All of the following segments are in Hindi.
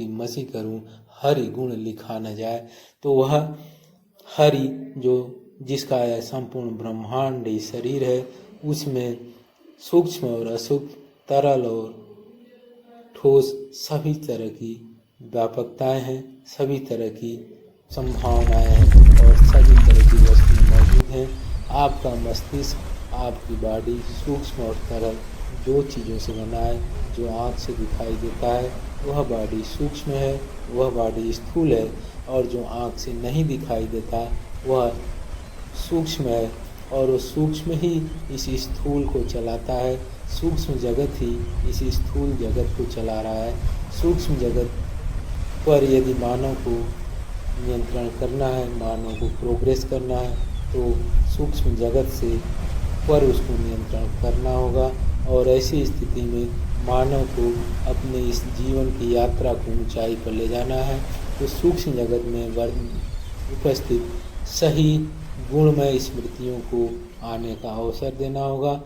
की मसी करूं, हरि गुण लिखा न जाए। तो वह हरि जो जिसका यह संपूर्ण ब्रह्मांडी शरीर है, उसमें सूक्ष्म और असूक्ष्म, तरल और ठोस सभी तरह की व्यापकताएं हैं, सभी तरह की संभावनाएं हैं और सभी तरह की वस्तुएं मौजूद हैं। आपका मस्तिष्क, आपकी बॉडी सूक्ष्म और तरल दो चीज़ों से बना है। जो आँख से दिखाई देता है वह बॉडी सूक्ष्म है, वह बॉडी स्थूल है, और जो आँख से नहीं दिखाई देता वह सूक्ष्म है, और वो सूक्ष्म ही इस स्थूल को चलाता है। सूक्ष्म जगत ही इस स्थूल जगत को चला रहा है। सूक्ष्म जगत पर यदि मानव को नियंत्रण करना है, मानव को प्रोग्रेस करना है, तो सूक्ष्म जगत से पर उसको नियंत्रण करना होगा। और ऐसी स्थिति में मानव को अपने इस जीवन की यात्रा को ऊंचाई पर ले जाना है, तो सूक्ष्म जगत में उपस्थित सही गुणमय स्मृतियों को आने का अवसर देना होगा।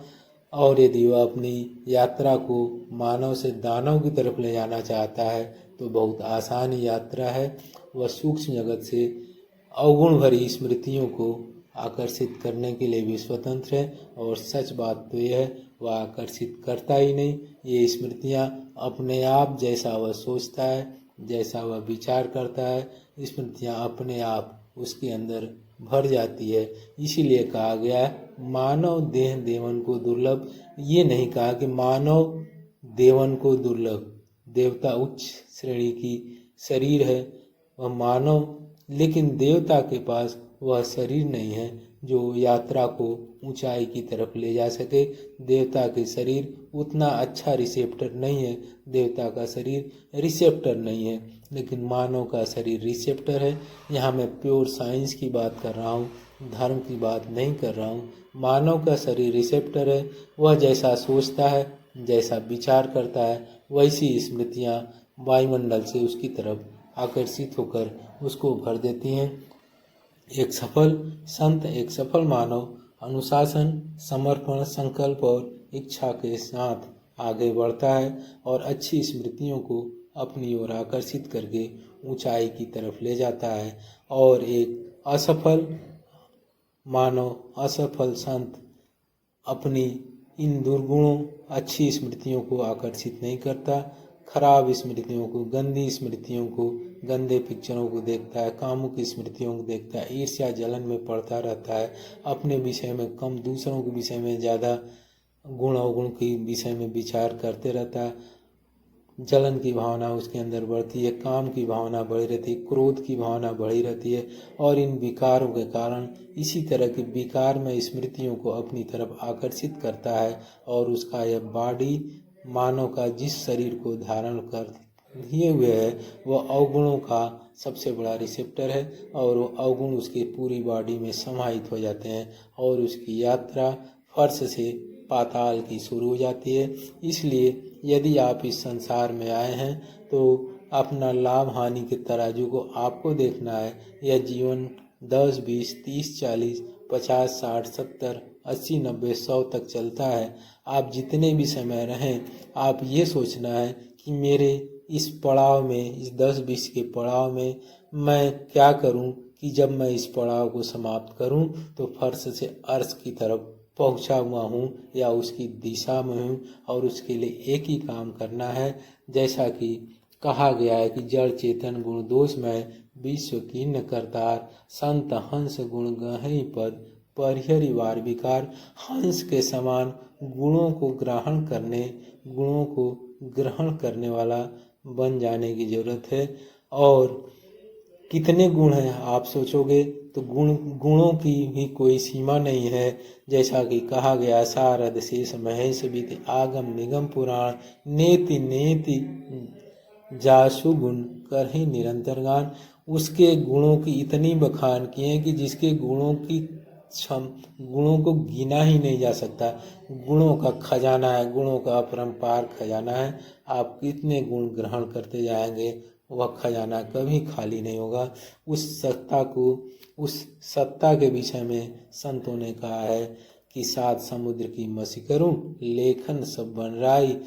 और यदि वह अपनी यात्रा को मानव से दानव की तरफ ले जाना चाहता है तो बहुत आसान यात्रा है। वह सूक्ष्म जगत से अवगुण भरी स्मृतियों को आकर्षित करने के लिए भी स्वतंत्र है। और सच बात तो यह है, वह आकर्षित करता ही नहीं। ये स्मृतियाँ अपने आप, जैसा वह सोचता है, जैसा वह विचार करता है, स्मृतियाँ अपने आप उसके अंदर भर जाती है। इसीलिए कहा गया है मानव देह देवन को दुर्लभ। ये नहीं कहा कि मानव देवन को दुर्लभ, देवता उच्च श्रेणी की शरीर है वह मानव, लेकिन देवता के पास वह शरीर नहीं है जो यात्रा को ऊंचाई की तरफ ले जा सके। देवता के शरीर उतना अच्छा रिसेप्टर नहीं है, देवता का शरीर रिसेप्टर नहीं है, लेकिन मानव का शरीर रिसेप्टर है। यहाँ मैं प्योर साइंस की बात कर रहा हूँ, धर्म की बात नहीं कर रहा हूँ। मानव का शरीर रिसेप्टर है। वह जैसा सोचता है, जैसा विचार करता है, वैसी स्मृतियाँ वायुमंडल से उसकी तरफ आकर्षित होकर उसको भर देती हैं। एक सफल संत, एक सफल मानव अनुशासन, समर्पण, संकल्प और इच्छा के साथ आगे बढ़ता है और अच्छी स्मृतियों को अपनी ओर आकर्षित करके ऊंचाई की तरफ ले जाता है। और एक असफल मानव, असफल संत अपनी इन दुर्गुणों, अच्छी स्मृतियों को आकर्षित नहीं करता। खराब स्मृतियों को, गंदी स्मृतियों को, गंदे पिक्चरों को देखता है, कामुक स्मृतियों को देखता है, ईर्ष्या जलन में पड़ता रहता है, अपने विषय में कम, दूसरों के विषय में ज़्यादा, गुण अवगुण के विषय में विचार करते रहता है। जलन की भावना उसके अंदर बढ़ती है, काम की भावना बढ़ी रहती है, क्रोध की भावना बढ़ी रहती है। और इन विकारों के कारण इसी तरह के विकार में स्मृतियों को अपनी तरफ आकर्षित करता है। और उसका यह बॉडी, मानव का जिस शरीर को धारण कर लिए हुए है, वह अवगुणों का सबसे बड़ा रिसेप्टर है। और वो अवगुण उसकी पूरी बॉडी में समाहित हो जाते हैं और उसकी यात्रा फर्श से पाताल की शुरू हो जाती है। इसलिए यदि आप इस संसार में आए हैं तो अपना लाभ हानि के तराजू को आपको देखना है। यह जीवन 10, 20, 30, 40, 50, 60, 70, 80, 90, 100 तक चलता है। आप जितने भी समय रहें, आप ये सोचना है कि मेरे इस पड़ाव में, इस 10-20 के पड़ाव में मैं क्या करूं कि जब मैं इस पड़ाव को समाप्त करूं तो फर्श से अर्श की तरफ पहुंचा हुआ हूं या उसकी दिशा में हूं। और उसके लिए एक ही काम करना है, जैसा कि कहा गया है कि जड़ चेतन गुण दोष में विश्व कीर्ण करतार, संत हंस गुण गहई पद परिहरि वार विकार। हंस के समान गुणों को ग्रहण करने वाला बन जाने की जरूरत है। और कितने गुण हैं आप सोचोगे तो गुणों की भी कोई सीमा नहीं है। जैसा कि कहा गया, सारद शेष महेश विद आगम निगम पुराण, नेति नेति जासु गुण करहि निरंतर गान। उसके गुणों की इतनी बखान की है कि जिसके गुणों को गिना ही नहीं जा सकता। गुणों का खजाना है, गुणों का अपरंपार खजाना है। आप कितने गुण ग्रहण करते जाएंगे वह खजाना कभी खाली नहीं होगा। उस सत्ता के विषय में संतों ने कहा है कि 7 समुद्र की मसी करूं, लेखन सब बन राई,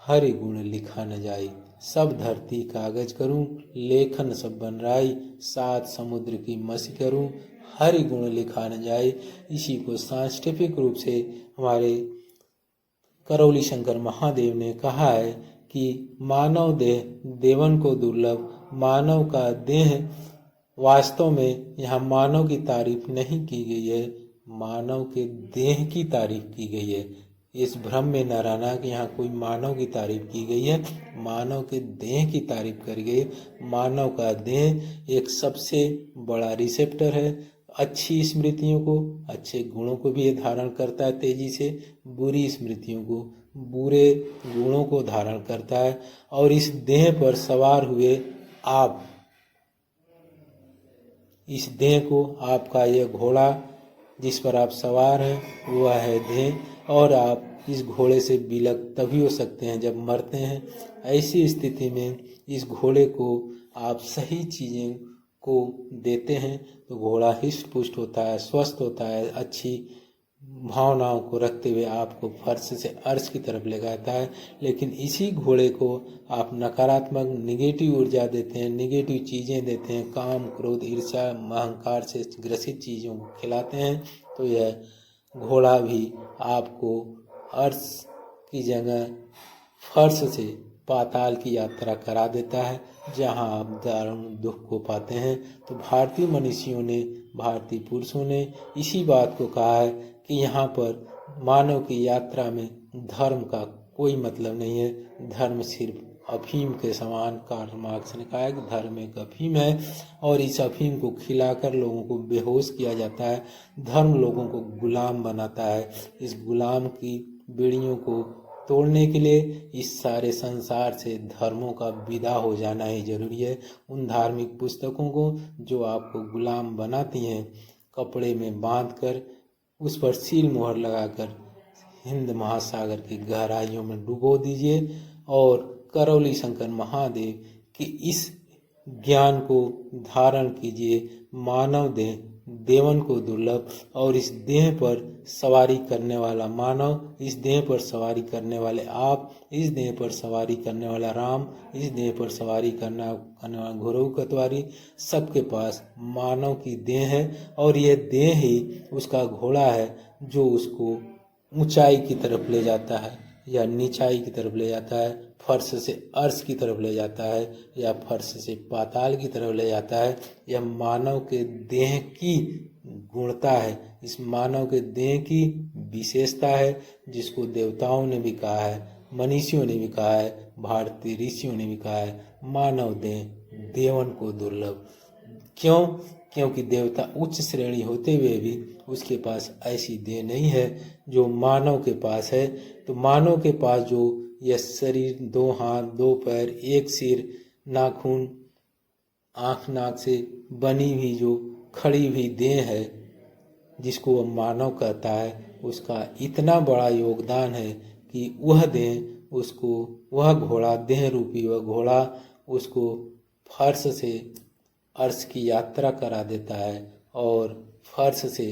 हरि गुण लिखा न जाई। सब धरती कागज करूं, लेखन सब बन राई। सात समुद्र की मसी करूं, हरि गुण लिखा न जाए। इसी को साइंटिफिक रूप से हमारे करौली शंकर महादेव ने कहा है कि मानव देह देवन को दुर्लभ। मानव का देह, वास्तव में यहाँ मानव की तारीफ नहीं की गई है, मानव के देह की तारीफ की गई है। इस भ्रम में न रहना कि यहाँ कोई मानव की तारीफ की गई है, मानव के देह की तारीफ करी गई है। मानव का देह एक सबसे बड़ा रिसेप्टर है, अच्छी स्मृतियों को, अच्छे गुणों को भी ये धारण करता है तेजी से, बुरी स्मृतियों को, बुरे गुणों को धारण करता है। और इस देह पर सवार हुए आप, इस देह को, आपका यह घोड़ा जिस पर आप सवार हैं वह है देह, और आप इस घोड़े से विलग तभी हो सकते हैं जब मरते हैं। ऐसी स्थिति में इस घोड़े को आप सही चीज़ें को देते हैं तो घोड़ा हिष्ट पुष्ट होता है, स्वस्थ होता है, अच्छी भावनाओं को रखते हुए आपको फर्श से अर्श की तरफ ले जाता है। लेकिन इसी घोड़े को आप नकारात्मक निगेटिव ऊर्जा देते हैं, निगेटिव चीज़ें देते हैं, काम क्रोध ईर्ष्या अहंकार से ग्रसित चीज़ों को खिलाते हैं, तो यह घोड़ा भी आपको अर्श की जगह फर्श से पाताल की यात्रा करा देता है, जहां आप दारुण दुख को पाते हैं। तो भारतीय मनीषियों ने, भारतीय पुरुषों ने इसी बात को कहा है कि यहाँ पर मानव की यात्रा में धर्म का कोई मतलब नहीं है। धर्म सिर्फ अफीम के समान, कार्ल मार्क्स ने कहा है कि धर्म एक अफीम है और इस अफीम को खिलाकर लोगों को बेहोश किया जाता है। धर्म लोगों को गुलाम बनाता है। इस गुलाम की बेड़ियों को तोड़ने के लिए इस सारे संसार से धर्मों का विदा हो जाना ही जरूरी है। उन धार्मिक पुस्तकों को जो आपको गुलाम बनाती हैं, कपड़े में बांधकर उस पर सील मोहर लगाकर हिंद महासागर की गहराइयों में डुबो दीजिए और करौली शंकर महादेव की इस ज्ञान को धारण कीजिए। मानव देह देवन को दुर्लभ, और इस देह पर सवारी करने वाला मानव, इस देह पर सवारी करने वाले आप, इस देह पर सवारी करने वाला राम, इस देह पर सवारी करने वाला घोड़ों कतवारी, सबके पास मानव की देह है और यह देह ही उसका घोड़ा है जो उसको ऊंचाई की तरफ ले जाता है या नीचाई की तरफ ले जाता है, फर्श से अर्श की तरफ ले जाता है या फर्श से पाताल की तरफ ले जाता है। यह मानव के देह की गुणता है, इस मानव के देह की विशेषता है, जिसको देवताओं ने भी कहा है, मनीषियों ने भी कहा है, भारतीय ऋषियों ने भी कहा है, मानव देह देवन को दुर्लभ। क्यों? क्योंकि देवता उच्च श्रेणी होते हुए भी उसके पास ऐसी देह नहीं है जो मानव के पास है। तो मानव के पास जो यह शरीर, दो हाथ, दो पैर, एक सिर, नाखून, आँख नाक से बनी हुई जो खड़ी हुई देह है, जिसको वह मानव कहता है, उसका इतना बड़ा योगदान है कि वह देह उसको, वह घोड़ा, देह रूपी वह घोड़ा उसको फर्श से अर्श की यात्रा करा देता है और फर्श से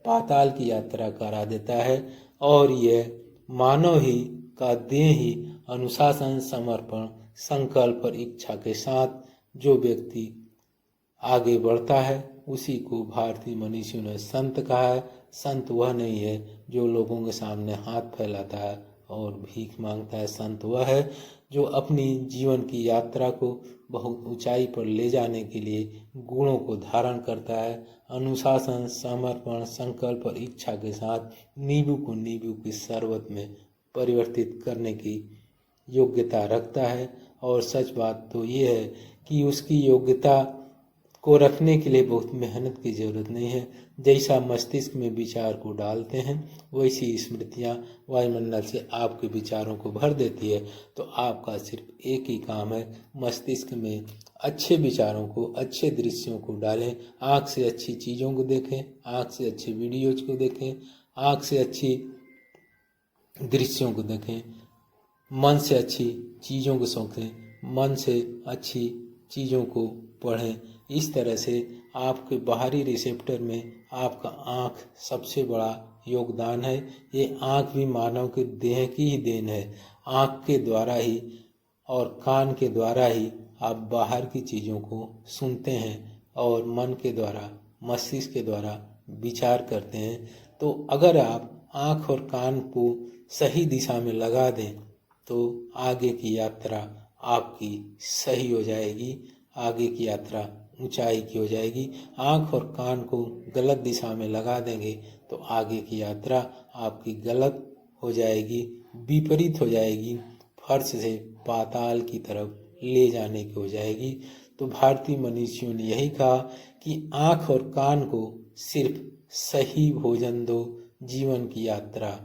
पाताल की यात्रा करा देता है। और यह मानव ही का देह ही अनुशासन, समर्पण, संकल्प और इच्छा के साथ जो व्यक्ति आगे बढ़ता है उसी को भारतीय मनीषियों ने संत कहा है। संत वह नहीं है जो लोगों के सामने हाथ फैलाता है और भीख मांगता है। संत वह है जो अपनी जीवन की यात्रा को बहुत ऊंचाई पर ले जाने के लिए गुणों को धारण करता है। अनुशासन, समर्पण, संकल्प और इच्छा के साथ नींबू को नींबू की शरबत में परिवर्तित करने की योग्यता रखता है। और सच बात तो ये है कि उसकी योग्यता को रखने के लिए बहुत मेहनत की जरूरत नहीं है। जैसा मस्तिष्क में विचार को डालते हैं वैसी स्मृतियाँ वायुमंडल से आपके विचारों को भर देती है। तो आपका सिर्फ एक ही काम है, मस्तिष्क में अच्छे विचारों को, अच्छे दृश्यों को डालें। आँख से अच्छी चीज़ों को देखें, आँख से अच्छे वीडियोज को देखें, आँख से अच्छी दृश्यों को देखें, मन से अच्छी चीज़ों को सोचें, मन से अच्छी चीज़ों को पढ़ें। इस तरह से आपके बाहरी रिसेप्टर में आपका आँख सबसे बड़ा योगदान है। ये आँख भी मानव के देह की ही देन है। आँख के द्वारा ही और कान के द्वारा ही आप बाहर की चीज़ों को सुनते हैं और मन के द्वारा, मस्तिष्क के द्वारा विचार करते हैं। तो अगर आप आँख और कान को सही दिशा में लगा दें तो आगे की यात्रा आपकी सही हो जाएगी, आगे की यात्रा ऊंचाई की हो जाएगी। आँख और कान को गलत दिशा में लगा देंगे तो आगे की यात्रा आपकी गलत हो जाएगी, विपरीत हो जाएगी, फर्श से पाताल की तरफ ले जाने की हो जाएगी। तो भारतीय मनीषियों ने यही कहा कि आँख और कान को सिर्फ सही भोजन दो, जीवन की यात्रा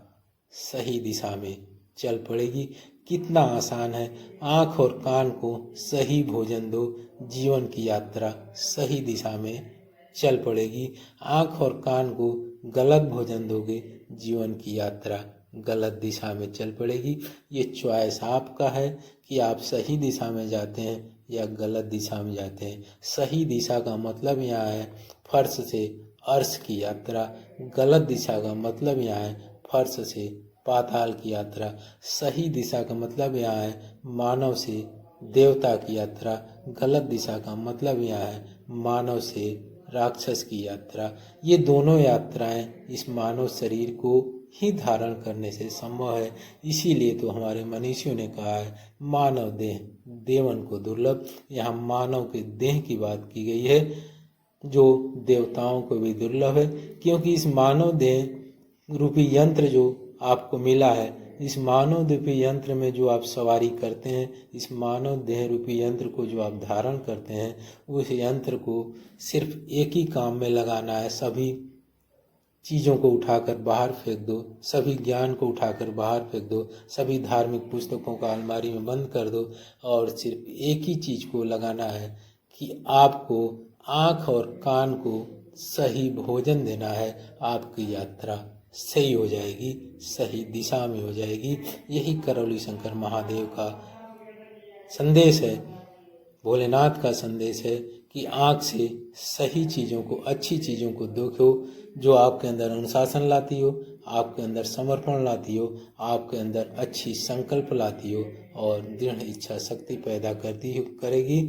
सही दिशा में चल पड़ेगी। कितना आसान है, आँख और कान को सही भोजन दो, जीवन की यात्रा सही दिशा में चल पड़ेगी। आँख और कान को गलत भोजन दोगे, जीवन की यात्रा गलत दिशा में चल पड़ेगी। ये चॉइस आपका है कि आप सही दिशा में जाते हैं या गलत दिशा में जाते हैं। सही दिशा का मतलब यहाँ है फर्श से अर्श की यात्रा, गलत दिशा का मतलब यहाँ है फर्श से पाताल की यात्रा। सही दिशा का मतलब यहाँ है मानव से देवता की यात्रा, गलत दिशा का मतलब यहाँ है मानव से राक्षस की यात्रा। ये दोनों यात्राएं इस मानव शरीर को ही धारण करने से संभव है। इसीलिए तो हमारे मनीषियों ने कहा है मानव देह देवन को दुर्लभ। यहाँ मानव के देह की बात की गई है जो देवताओं को भी दुर्लभ है, क्योंकि इस मानव देह रूपी यंत्र जो आपको मिला है, इस मानव रूपी यंत्र में जो आप सवारी करते हैं, इस मानव देह रूपी यंत्र को जो आप धारण करते हैं, उस यंत्र को सिर्फ एक ही काम में लगाना है। सभी चीज़ों को उठाकर बाहर फेंक दो, सभी ज्ञान को उठाकर बाहर फेंक दो, सभी धार्मिक पुस्तकों का अलमारी में बंद कर दो और सिर्फ एक ही चीज़ को लगाना है कि आपको आँख और कान को सही भोजन देना है। आपकी यात्रा सही हो जाएगी, सही दिशा में हो जाएगी। यही करौली शंकर महादेव का संदेश है, भोलेनाथ का संदेश है कि आँख से सही चीज़ों को, अच्छी चीज़ों को देखो जो आपके अंदर अनुशासन लाती हो, आपके अंदर समर्पण लाती हो, आपके अंदर अच्छी संकल्प लाती हो और दृढ़ इच्छा शक्ति पैदा करेगी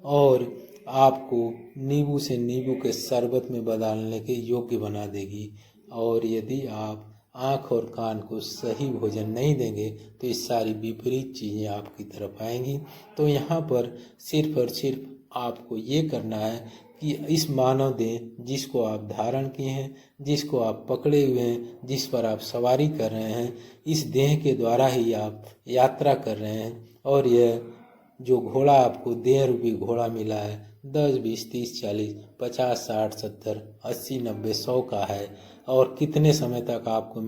और आपको नींबू से नींबू के शरबत में बदलने के योग्य बना देगी। और यदि आप आँख और कान को सही भोजन नहीं देंगे तो ये सारी विपरीत चीज़ें आपकी तरफ आएंगी। तो यहाँ पर सिर्फ और सिर्फ आपको ये करना है कि इस मानव देह जिसको आप धारण किए हैं, जिसको आप पकड़े हुए हैं, जिस पर आप सवारी कर रहे हैं, इस देह के द्वारा ही आप यात्रा कर रहे हैं। और यह जो घोड़ा आपको देह रूपी घोड़ा मिला है 10, 20, 30, 40, 50, 60, 70, 80, 90, 100 का है और कितने समय तक आपको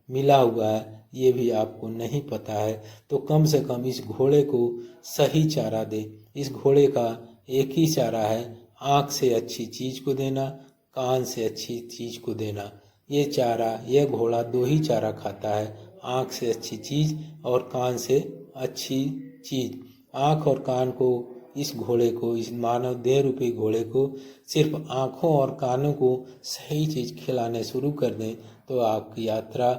मिला हुआ है ये भी आपको नहीं पता है। तो कम से कम इस घोड़े को सही चारा दे। इस घोड़े का एक ही चारा है, आँख से अच्छी चीज़ को देना, कान से अच्छी चीज़ को देना। ये चारा, यह घोड़ा 2 ही चारा खाता है, आँख से अच्छी चीज़ और कान से अच्छी चीज़। आँख और कान को इस घोड़े को, इस मानव देह रूपी घोड़े को सिर्फ आँखों और कानों को सही चीज़ खिलाने शुरू कर दें तो आपकी यात्रा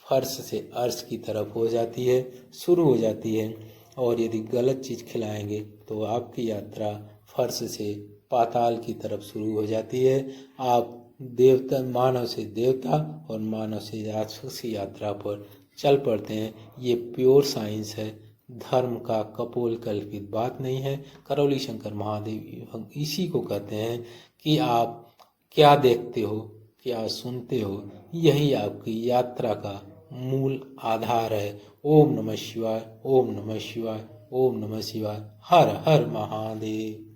फर्श से अर्श की तरफ हो जाती है, शुरू हो जाती है। और यदि गलत चीज़ खिलाएंगे तो आपकी यात्रा फर्श से पाताल की तरफ शुरू हो जाती है। आप देवता, मानव से देवता और मानव से राक्षस की यात्रा पर चल पड़ते हैं। ये प्योर साइंस है, धर्म का कपोल कल्पित बात नहीं है। करौली शंकर महादेव इसी को कहते हैं कि आप क्या देखते हो, क्या सुनते हो, यही आपकी यात्रा का मूल आधार है। ओम नमः शिवाय, ओम नमः शिवाय, ओम नमः शिवाय। हर हर महादेव।